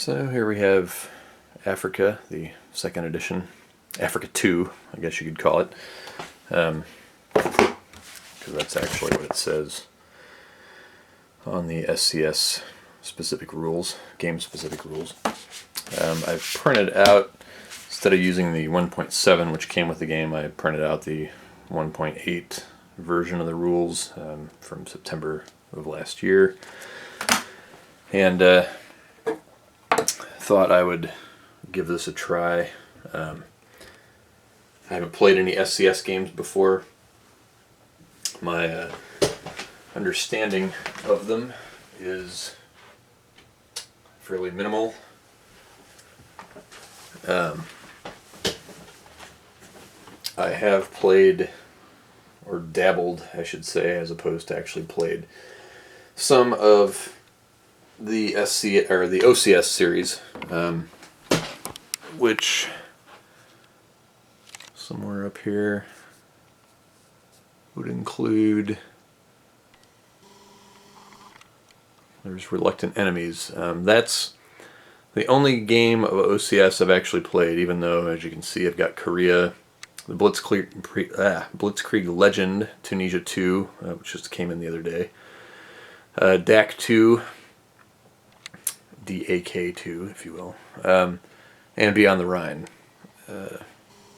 So here we have Africa, the second edition, Africa II, I guess you could call it, because that's actually what it says on the SCS specific rules, game specific rules. I've printed out, instead of using the 1.7 which came with the game, I printed out the 1.8 version of the rules from September of last year, and thought I would give this a try. I haven't played any SCS games before. My understanding of them is fairly minimal. I have played, or dabbled, I should say, as opposed to actually played, some of the OCS series, which somewhere up here would include, there's Reluctant Enemies. That's the only game of OCS I've actually played, even though, as you can see, I've got Korea, the Blitzkrieg Legend, Tunisia 2, which just came in the other day, DAK 2, DAK 2, if you will, and Beyond the Rhine.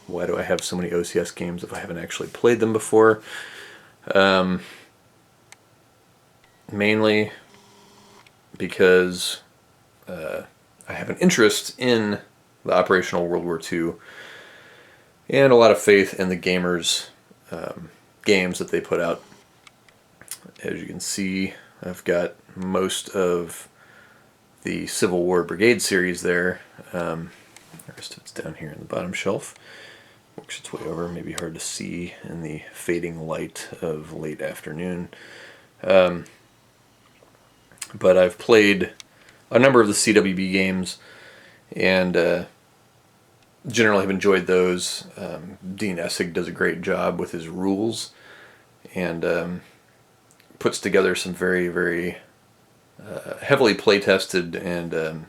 Why do I have so many OCS games if I haven't actually played them before? Mainly because I have an interest in the operational World War II and a lot of faith in the Gamers games that they put out. As you can see, I've got most of the Civil War Brigade series there. The rest of it's down here in the bottom shelf. Works its way over, maybe hard to see in the fading light of late afternoon. But I've played a number of the CWB games and generally have enjoyed those. Dean Essig does a great job with his rules and puts together some very, very heavily play-tested and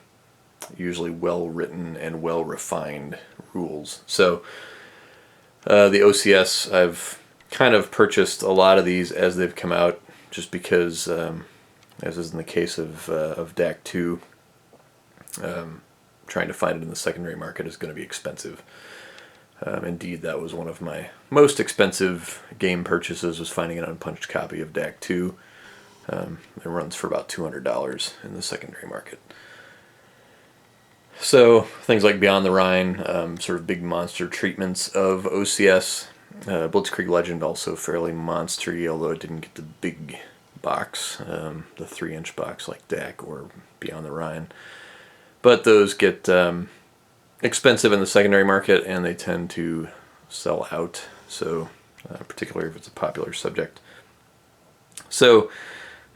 usually well-written and well-refined rules. So the OCS, I've kind of purchased a lot of these as they've come out, just because, as is in the case of DAK 2, trying to find it in the secondary market is going to be expensive. Indeed, that was one of my most expensive game purchases, was finding an unpunched copy of DAK 2. It runs for about $200 in the secondary market. So things like Beyond the Rhine, sort of big monster treatments of OCS. Blitzkrieg Legend also fairly monstery, although it didn't get the big box, the 3-inch box like DAK or Beyond the Rhine. But those get expensive in the secondary market, and they tend to sell out, so particularly if it's a popular subject. So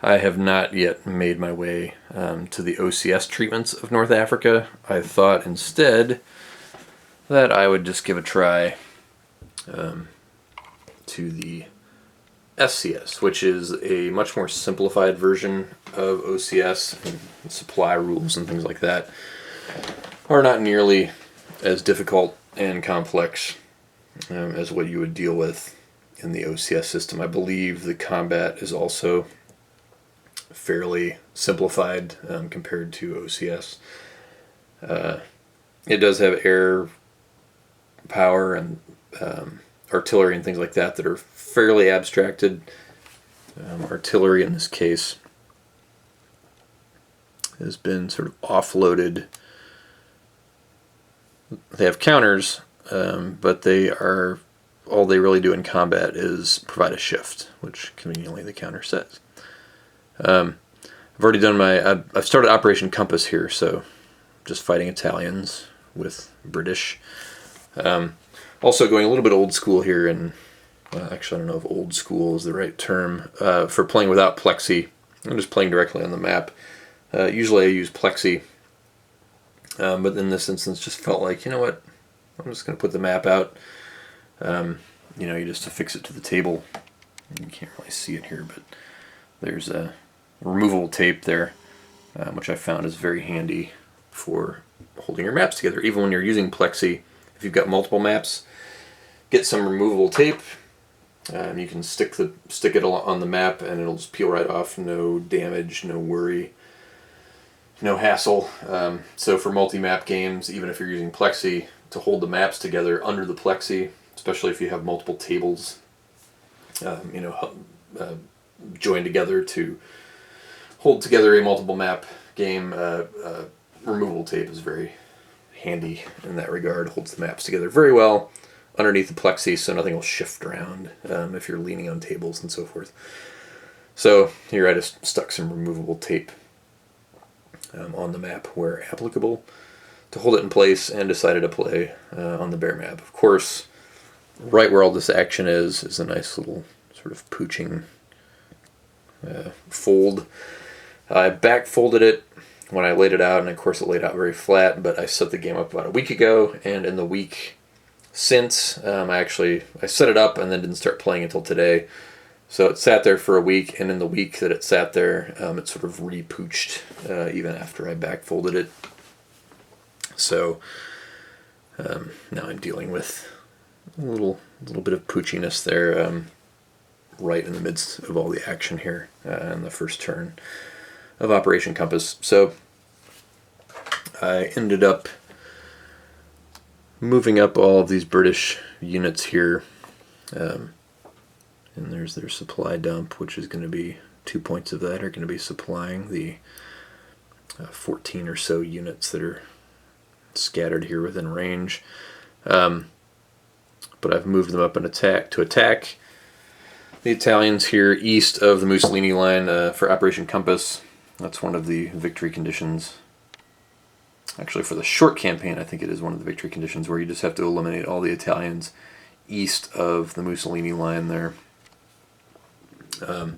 I have not yet made my way to the OCS treatments of North Africa. I thought instead that I would just give a try to the SCS, which is a much more simplified version of OCS, and supply rules and things like that are not nearly as difficult and complex as what you would deal with in the OCS system. I believe the combat is also fairly simplified compared to OCS. It does have air power and artillery and things like that that are fairly abstracted. Artillery in this case has been sort of offloaded. They have counters, but they are, all they really do in combat is provide a shift, which conveniently the counter says. I've already done I've started Operation Compass here, so just fighting Italians with British. Also going a little bit old school here, and actually I don't know if old school is the right term, for playing without plexi. I'm just playing directly on the map. Usually I use plexi, but in this instance just felt like, you know what, I'm just going to put the map out. You just affix it to the table. You can't really see it here, but there's a removable tape there, which I found is very handy for holding your maps together. Even when you're using Plexi, if you've got multiple maps, get some removable tape. You can stick it on the map and it'll just peel right off. No damage, no worry, no hassle. So for multi-map games, even if you're using Plexi, to hold the maps together under the Plexi, especially if you have multiple tables, joined together to hold together a multiple map game, removable tape is very handy in that regard. Holds the maps together very well underneath the Plexi, so nothing will shift around if you're leaning on tables and so forth. So here I just stuck some removable tape on the map where applicable to hold it in place, and decided to play on the bare map. Of course, right where all this action is a nice little sort of pooching fold. I back folded it when I laid it out, and of course it laid out very flat, but I set the game up about a week ago, and in the week since, I set it up and then didn't start playing until today. So it sat there for a week, and in the week that it sat there, it sort of re-pooched even after I back folded it. So now I'm dealing with a little bit of poochiness there, right in the midst of all the action here in the first turn of Operation Compass. So I ended up moving up all of these British units here, and there's their supply dump, which is going to be 2 points of that are going to be supplying the 14 or so units that are scattered here within range. But I've moved them up to attack the Italians here east of the Mussolini line for Operation Compass. That's one of the victory conditions. Actually, for the short campaign, I think it is one of the victory conditions where you just have to eliminate all the Italians east of the Mussolini line there. I'm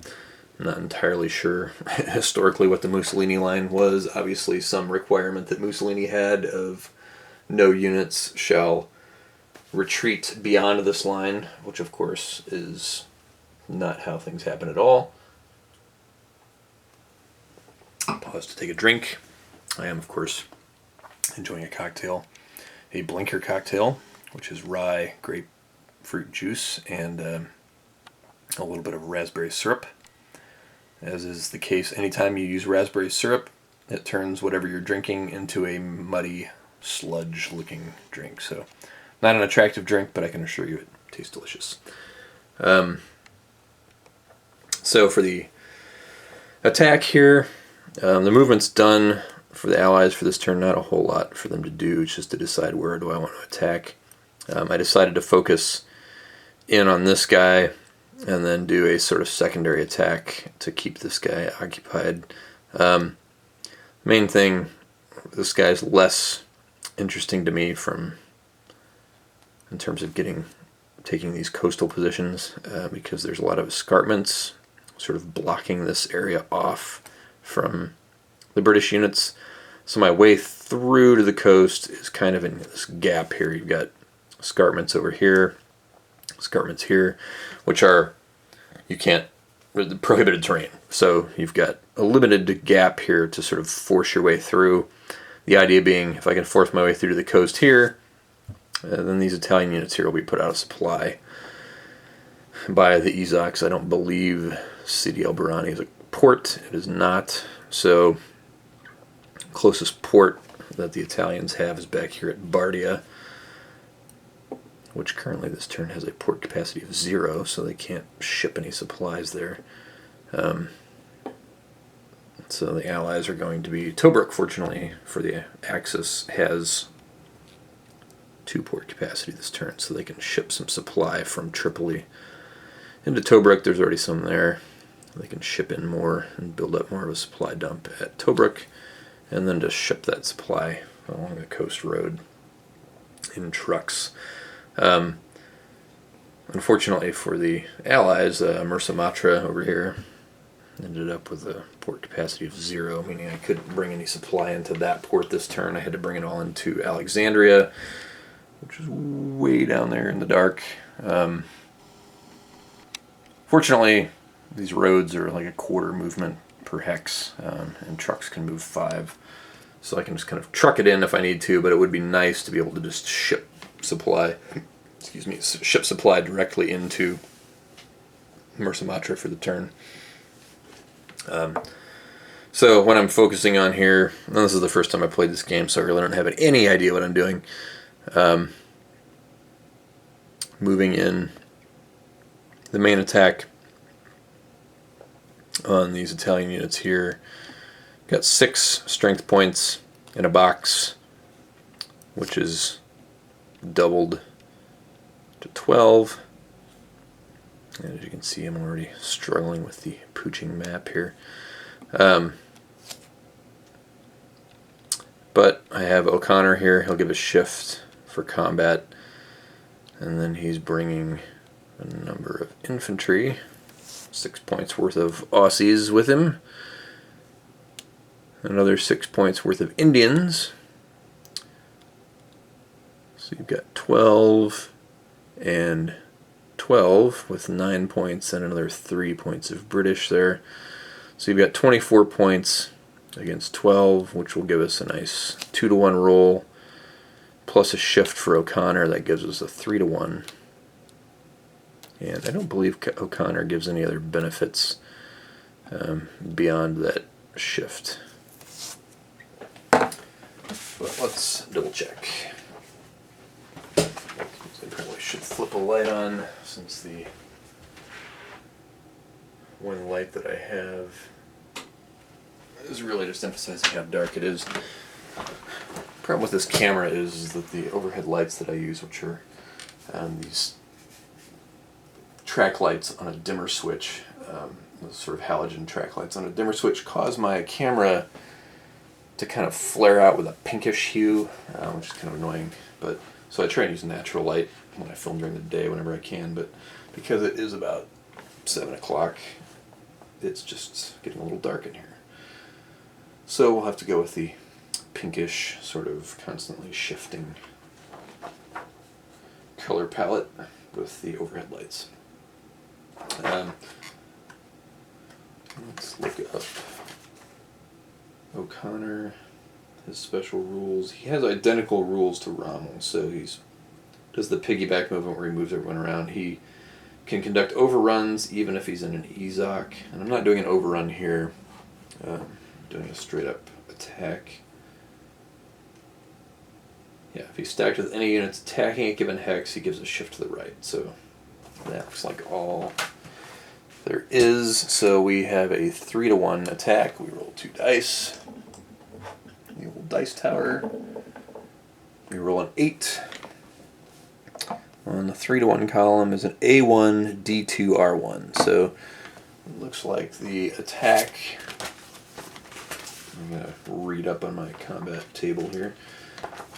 not entirely sure historically what the Mussolini line was. Obviously, some requirement that Mussolini had of no units shall retreat beyond this line, which of course is not how things happen at all. Pause to take a drink. I am, of course, enjoying a cocktail, a blinker cocktail, which is rye, grapefruit juice, and a little bit of raspberry syrup. As is the case, anytime you use raspberry syrup, it turns whatever you're drinking into a muddy, sludge-looking drink. So, not an attractive drink, but I can assure you it tastes delicious. So for the attack here, the movement's done for the Allies for this turn. Not a whole lot for them to do. It's just to decide where do I want to attack. I decided to focus in on this guy and then do a sort of secondary attack to keep this guy occupied. Main thing, this guy's less interesting to me in terms of taking these coastal positions because there's a lot of escarpments sort of blocking this area off from the British units. So my way through to the coast is kind of in this gap here. You've got escarpments over here, escarpments here, which are prohibited terrain. So you've got a limited gap here to sort of force your way through. The idea being, if I can force my way through to the coast here, then these Italian units here will be put out of supply by the Ezox. I don't believe Sidi El Barani is a port. It is not. So closest port that the Italians have is back here at Bardia, which currently this turn has a port capacity of 0, so they can't ship any supplies there. So the Allies are going to be... Tobruk, fortunately, for the Axis, has 2 port capacity this turn, so they can ship some supply from Tripoli into Tobruk. There's already some there. They can ship in more and build up more of a supply dump at Tobruk, and then just ship that supply along the coast road in trucks. Unfortunately for the Allies, Mursa Matra over here ended up with a port capacity of 0, meaning I couldn't bring any supply into that port this turn. I had to bring it all into Alexandria, which is way down there in the dark. Fortunately, these roads are like a quarter movement per hex, and trucks can move 5. so I can just kind of truck it in if I need to, but it would be nice to be able to just ship supply, excuse me, ship supply directly into Mursamatra for the turn. So what I'm focusing on here, and this is the first time I played this game, so I really don't have any idea what I'm doing. Moving in the main attack on these Italian units here. Got 6 strength points in a box, which is doubled to 12. And as you can see, I'm already struggling with the pooching map here. But I have O'Connor here. He'll give a shift for combat. And then he's bringing a number of infantry. 6 points worth of Aussies with him. Another 6 points worth of Indians. So you've got 12 and 12 with 9 points and another 3 points of British there. So you've got 24 points against 12, which will give us a nice 2-to-1 roll, plus a shift for O'Connor. That gives us a 3-to-1. And I don't believe O'Connor gives any other benefits beyond that shift. But let's double check. I probably should flip a light on, since the one light that I have is really just emphasizing how dark it is. The problem with this camera is that the overhead lights that I use, which are these track lights on a dimmer switch, those sort of halogen track lights on a dimmer switch, cause my camera to kind of flare out with a pinkish hue, which is kind of annoying. But so I try and use natural light when I film during the day whenever I can, but because it is about 7 o'clock, it's just getting a little dark in here. So we'll have to go with the pinkish, sort of constantly shifting color palette with the overhead lights. Let's look up O'Connor, his special rules. He has identical rules to Rommel, so he's does the piggyback movement where he moves everyone around. He can conduct overruns even if he's in an EZOC, and I'm not doing an overrun here. I'm doing a straight up attack. Yeah, if he's stacked with any units attacking a given hex, he gives a shift to the right. So that looks like all there is. So we have a 3-to-1 attack. We roll 2 dice. The old dice tower. We roll an 8. On the 3-to-1 column is an A1, D2, R1. So it looks like the attack, I'm going to read up on my combat table here.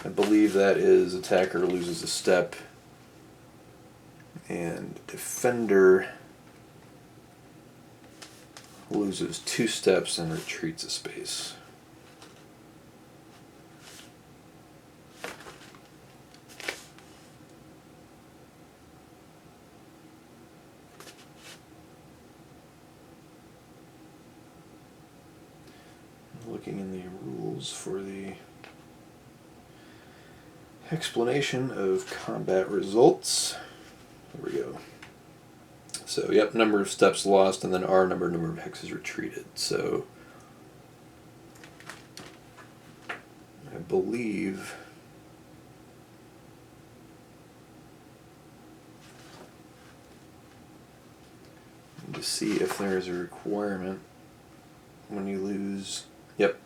I believe that is attacker loses a step and defender loses 2 steps and retreats a space. Looking in the rules for the explanation of combat results. There we go. So, yep, number of steps lost, and then R, number of hexes retreated. So, I believe to see if there is a requirement when you lose. Yep.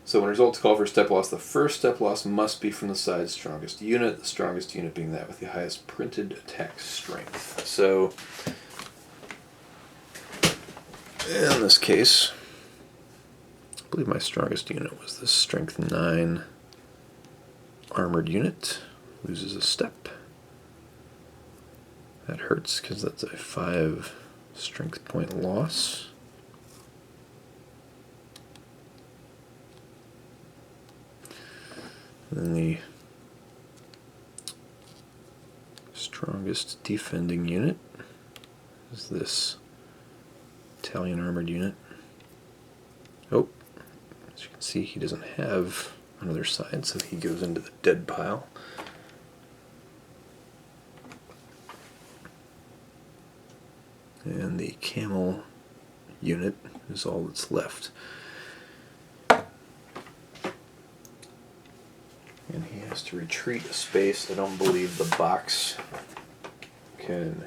So when results call for step loss, the first step loss must be from the side's strongest unit, the strongest unit being that with the highest printed attack strength. So in this case, I believe my strongest unit was the strength 9 armored unit. Loses a step. That hurts because that's a 5 strength point loss. Then the strongest defending unit is this Italian armored unit. Oh, As you can see, he doesn't have another side, so he goes into the dead pile. And the camel unit is all that's left. And he has to retreat a space. I don't believe the box can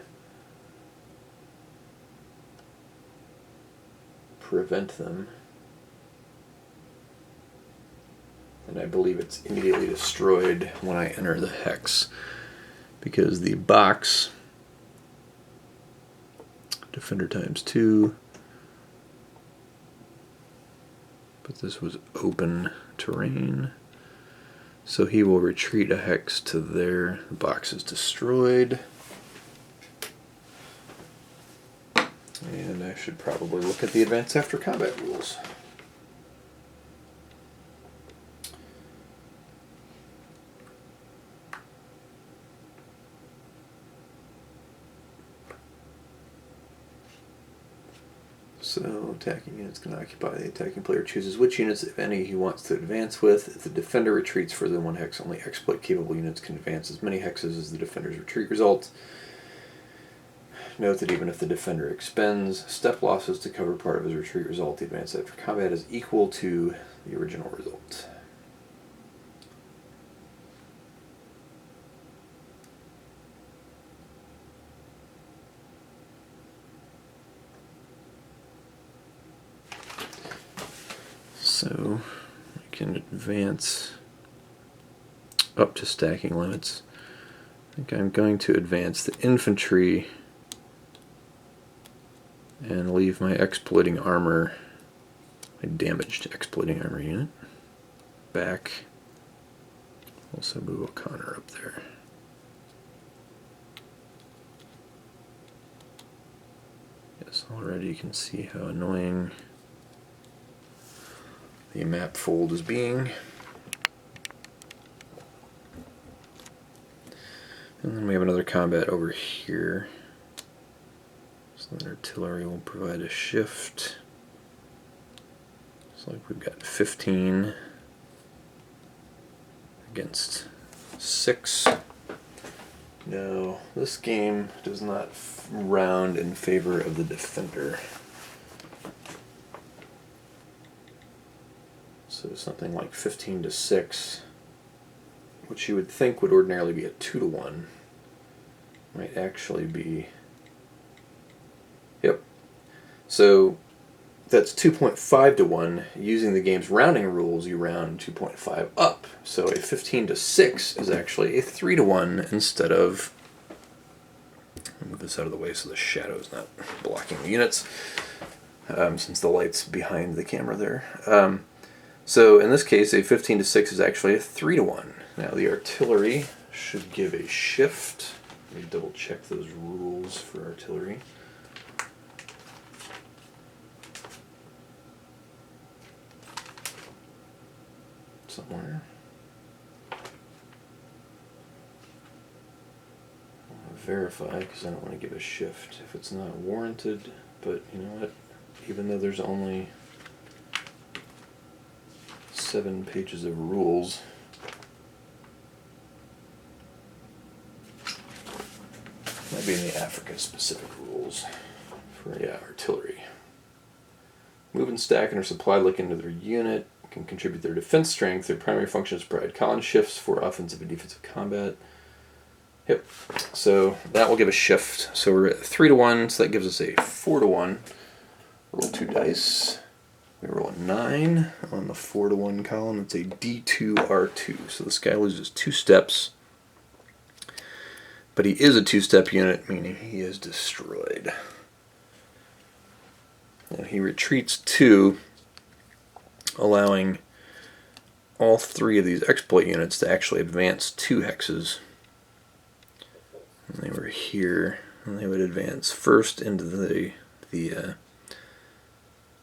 prevent them. And I believe it's immediately destroyed when I enter the hex, because the box, defender ×2, but this was open terrain, so he will retreat a hex to there. The box is destroyed. And I should probably look at the advance after combat rules. So attacking units can occupy. The attacking player chooses which units, if any, he wants to advance with. If the defender retreats further than one hex, only exploit-capable units can advance as many hexes as the defender's retreat results. Note that even if the defender expends step losses to cover part of his retreat result, the advance after combat is equal to the original result. So you can advance up to stacking limits. I think I'm going to advance the infantry and leave my exploiting armor, my damaged exploiting armor unit, back. Also move O'Connor up there. Yes, already you can see how annoying the map fold is being. And then we have another combat over here. So that artillery will provide a shift. It's like we've got 15 against 6. No, this game does not round in favor of the defender. So something like 15-6, which you would think would ordinarily be a 2-to-1, might actually be, yep. So that's 2.5-to-1. Using the game's rounding rules, you round 2.5 up. So a 15-6 is actually a 3-to-1 instead of, I'll move this out of the way so the shadow is not blocking the units, since the light's behind the camera there. So in this case, a 15-6 is actually a 3-to-1. Now the artillery should give a shift. Let me double check those rules for artillery. Somewhere. I'll verify because I don't want to give a shift if it's not warranted. But you know what? Even though there's only 7 pages of rules, might be in the Africa specific rules for artillery. Move and stack and or supply look into their unit, can contribute their defense strength. Their primary function is to provide column shifts for offensive and defensive combat. Yep, so that will give a shift. So we're at 3-to-1, so that gives us a 4-to-1. Roll 2 dice. We roll a 9 on the 4-to-1 column. It's a D2R2. So this guy loses 2 steps. But he is a 2-step unit, meaning he is destroyed. And he retreats 2, allowing all 3 of these exploit units to actually advance 2 hexes. And they were here, and they would advance first into the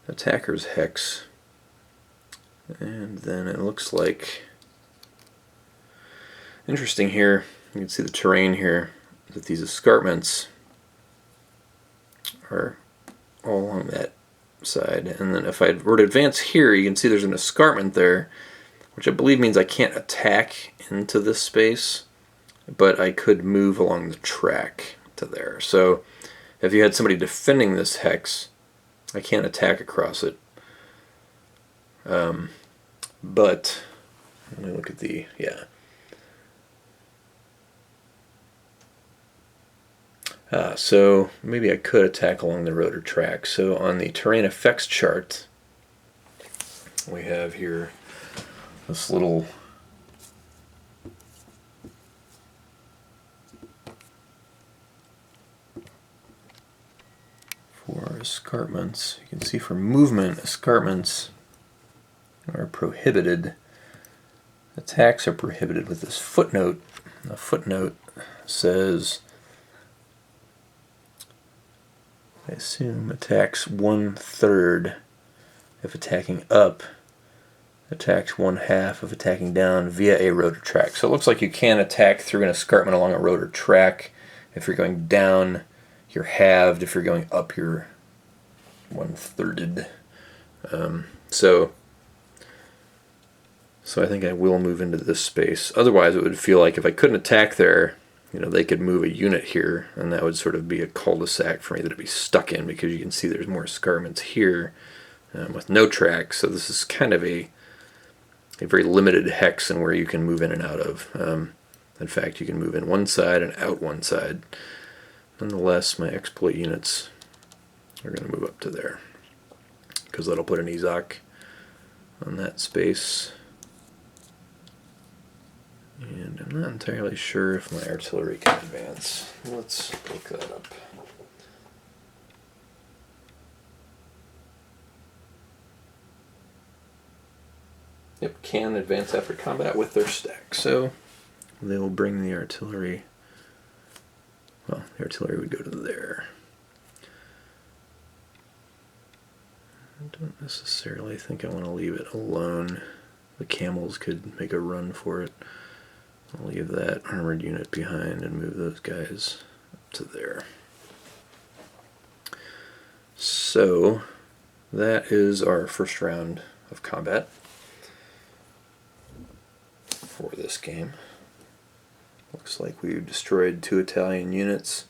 attacker's hex, and then it looks like, interesting here, you can see the terrain here, that these escarpments are all along that side. And then if I were to advance here, you can see there's an escarpment there, which I believe means I can't attack into this space, but I could move along the track to there. So if you had somebody defending this hex, I can't attack across it. But let me look at the, yeah. So maybe I could attack along the rotor track. So on the terrain effects chart, we have here this little for escarpments. You can see for movement, escarpments are prohibited. Attacks are prohibited with this footnote. The footnote says, I assume, attacks 1/3 if attacking up, attacks 1/2 if attacking down via a rotor track. So it looks like you can attack through an escarpment along a rotor track. If you're going down, you're halved. If you're going up, you're 1/3'd. So I think I will move into this space. Otherwise, it would feel like if I couldn't attack there, they could move a unit here, and that would sort of be a cul-de-sac for me that I'd be stuck in, because you can see there's more escarpments here with no track. So this is kind of a very limited hex in where you can move in and out of. In fact, you can move in one side and out one side. Nonetheless, my exploit units are going to move up to there, because that'll put an Ezok on that space. And I'm not entirely sure if my artillery can advance. Let's look that up. Yep, can advance after combat with their stack. So they will bring the artillery. Well, the artillery would go to there. I don't necessarily think I want to leave it alone. The camels could make a run for it. I'll leave that armored unit behind and move those guys up to there. So that is our first round of combat for this game. Looks like we've destroyed 2 Italian units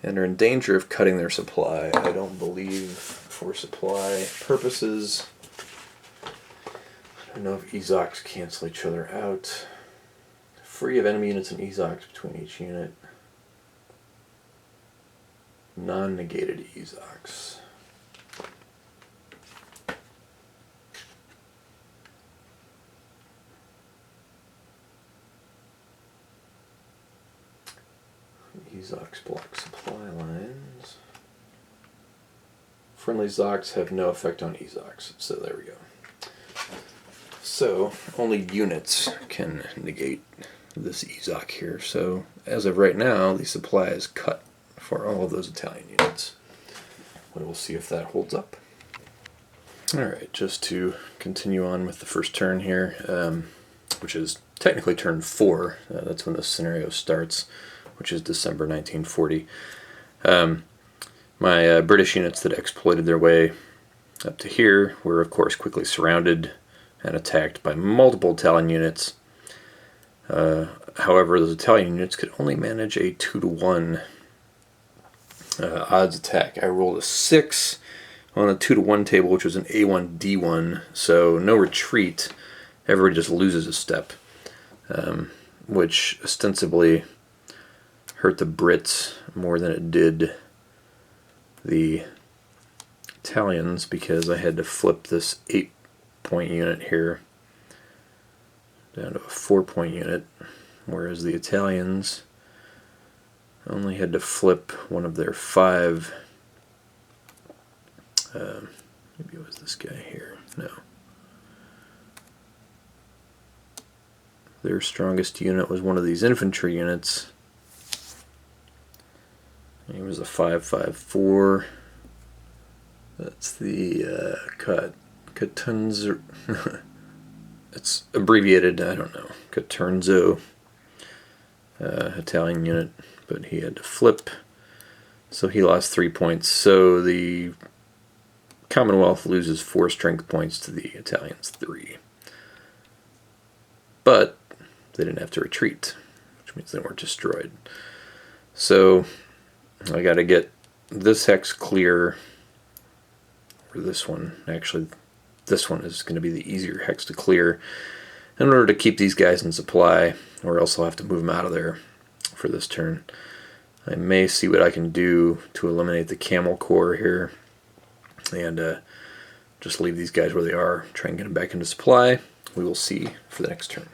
and are in danger of cutting their supply. I don't believe for supply purposes. I don't know if Ezoks cancel each other out. Free of enemy units and Ezoks between each unit. Non-negated Ezoks. Ezoks block supply lines. Friendly Zoks have no effect on Ezoks, so there we go. So only units can negate this Ezok here. So as of right now, the supply is cut for all of those Italian units. We will see if that holds up. Alright, just to continue on with the first turn here, which is technically turn 4. That's when this scenario starts, which is December 1940. My British units that exploited their way up to here were, of course, quickly surrounded and attacked by multiple Italian units. However, those Italian units could only manage a 2-to-1 odds attack. I rolled a 6 on the 2-to-1 table, which was an A1D1, so no retreat. Everybody just loses a step, which ostensibly hurt the Brits more than it did the Italians, because I had to flip this 8-point unit here down to a 4-point unit, whereas the Italians only had to flip one of their 5, maybe it was this guy here, no. Their strongest unit was one of these infantry units. He was a 5.54. That's the Catunzo. It's abbreviated, I don't know, Catunzo Italian unit, but he had to flip, so he lost 3 points. So the Commonwealth loses 4 strength points to the Italians 3. But they didn't have to retreat, which means they weren't destroyed. So I got to get this hex clear, or this one. Actually, this one is going to be the easier hex to clear in order to keep these guys in supply, or else I'll have to move them out of there for this turn. I may see what I can do to eliminate the camel corps here and just leave these guys where they are, try and get them back into supply. We will see for the next turn.